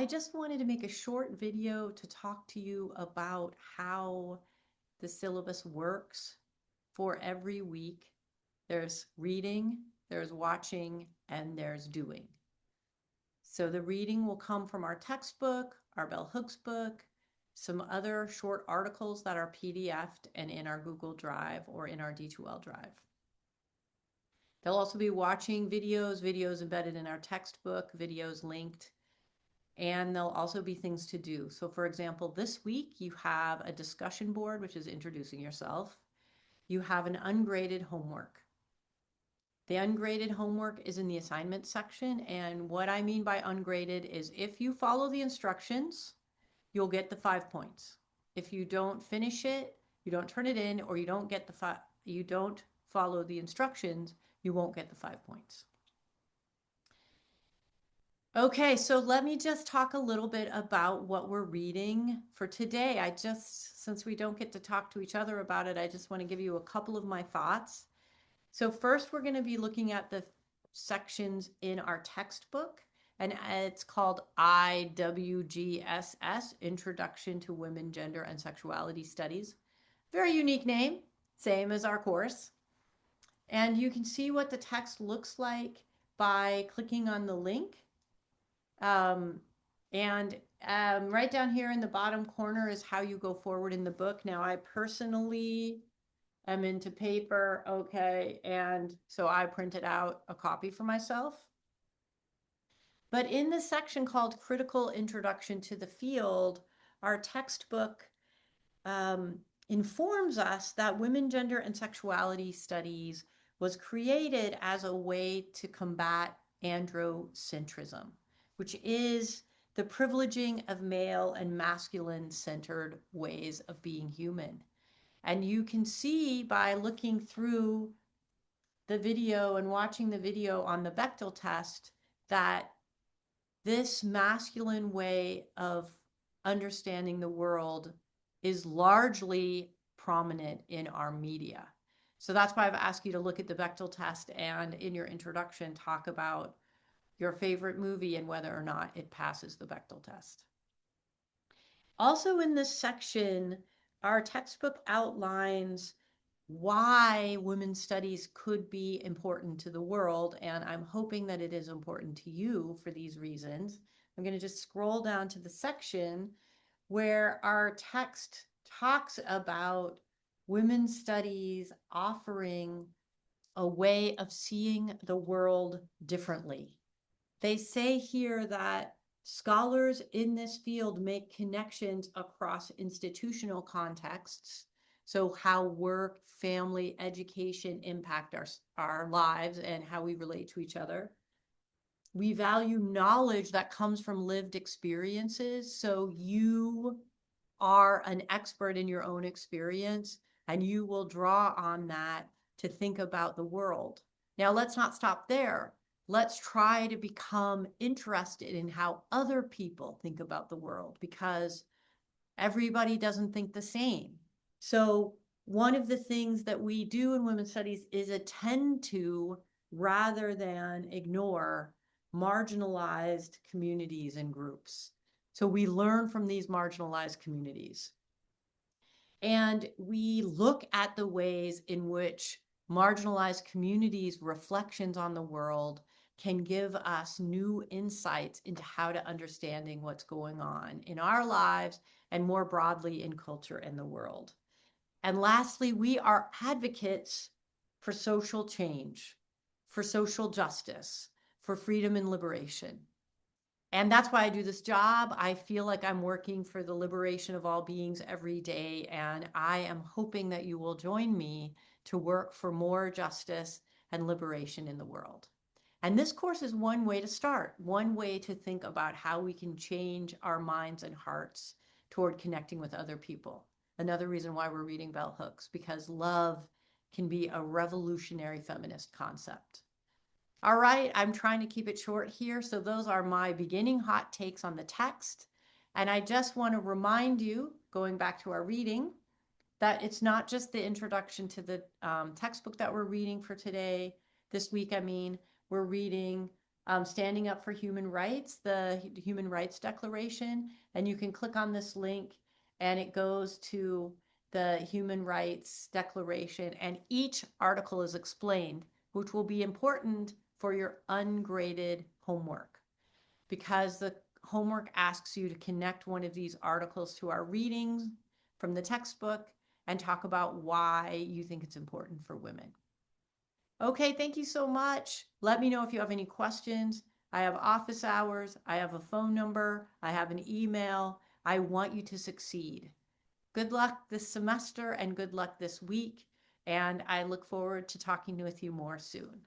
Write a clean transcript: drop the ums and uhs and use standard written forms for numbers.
I just wanted to make a short video to talk to you about how the syllabus works for every week. There's reading, there's watching, and there's doing. So the reading will come from our textbook, our Bell Hooks book, some other short articles that are PDF'd and in our Google Drive or in our D2L Drive. They'll also be watching videos embedded in our textbook, videos linked, and there'll also be things to do. So for example, this week you have a discussion board, which is introducing yourself. You have an ungraded homework. The ungraded homework is in the assignment section. And what I mean by ungraded is if you follow the instructions, you'll get the 5 points. If you don't finish it, you don't turn it in, or you don't follow the instructions, you won't get the 5 points. Okay, so let me just talk a little bit about what we're reading for today. Since we don't get to talk to each other about it, I just want to give you a couple of my thoughts. So first, we're going to be looking at the sections in our textbook, and it's called IWGSS, Introduction to Women, Gender, and Sexuality Studies. Very unique name, same as our course. And you can see what the text looks like by clicking on the link. And right down here in the bottom corner is how you go forward in the book. Now, I personally am into paper, okay, and so I printed out a copy for myself. But in the section called Critical Introduction to the Field, our textbook informs us that women, gender, and sexuality studies was created as a way to combat androcentrism, which is the privileging of male and masculine-centered ways of being human. And you can see by looking through the video and watching the video on the Bechdel test that this masculine way of understanding the world is largely prominent in our media. So that's why I've asked you to look at the Bechdel test and in your introduction talk about your favorite movie and whether or not it passes the Bechdel test. Also in this section, our textbook outlines why women's studies could be important to the world, and I'm hoping that it is important to you for these reasons. I'm going to just scroll down to the section where our text talks about women's studies offering a way of seeing the world differently. They say here that scholars in this field make connections across institutional contexts. So how work, family, education impact our lives and how we relate to each other. We value knowledge that comes from lived experiences. So you are an expert in your own experience, and you will draw on that to think about the world. Now, let's not stop there. Let's try to become interested in how other people think about the world, because everybody doesn't think the same. So one of the things that we do in women's studies is attend to, rather than ignore, marginalized communities and groups. So we learn from these marginalized communities. And we look at the ways in which marginalized communities' reflections on the world can give us new insights into how to understanding what's going on in our lives and more broadly in culture and the world. And lastly, we are advocates for social change, for social justice, for freedom and liberation. And that's why I do this job. I feel like I'm working for the liberation of all beings every day. And I am hoping that you will join me to work for more justice and liberation in the world. And this course is one way to start, one way to think about how we can change our minds and hearts toward connecting with other people. Another reason why we're reading Bell Hooks, because love can be a revolutionary feminist concept. All right, I'm trying to keep it short here. So those are my beginning hot takes on the text. And I just want to remind you, going back to our reading, that it's not just the introduction to the textbook that we're reading for today. This week, I mean, we're reading Standing Up for Human Rights, the Human Rights Declaration, and you can click on this link and it goes to the Human Rights Declaration, and each article is explained, which will be important for your ungraded homework, because the homework asks you to connect one of these articles to our readings from the textbook and talk about why you think it's important for women. Okay, thank you so much. Let me know if you have any questions. I have office hours, I have a phone number, I have an email. I want you to succeed. Good luck this semester and good luck this week. And I look forward to talking with you more soon.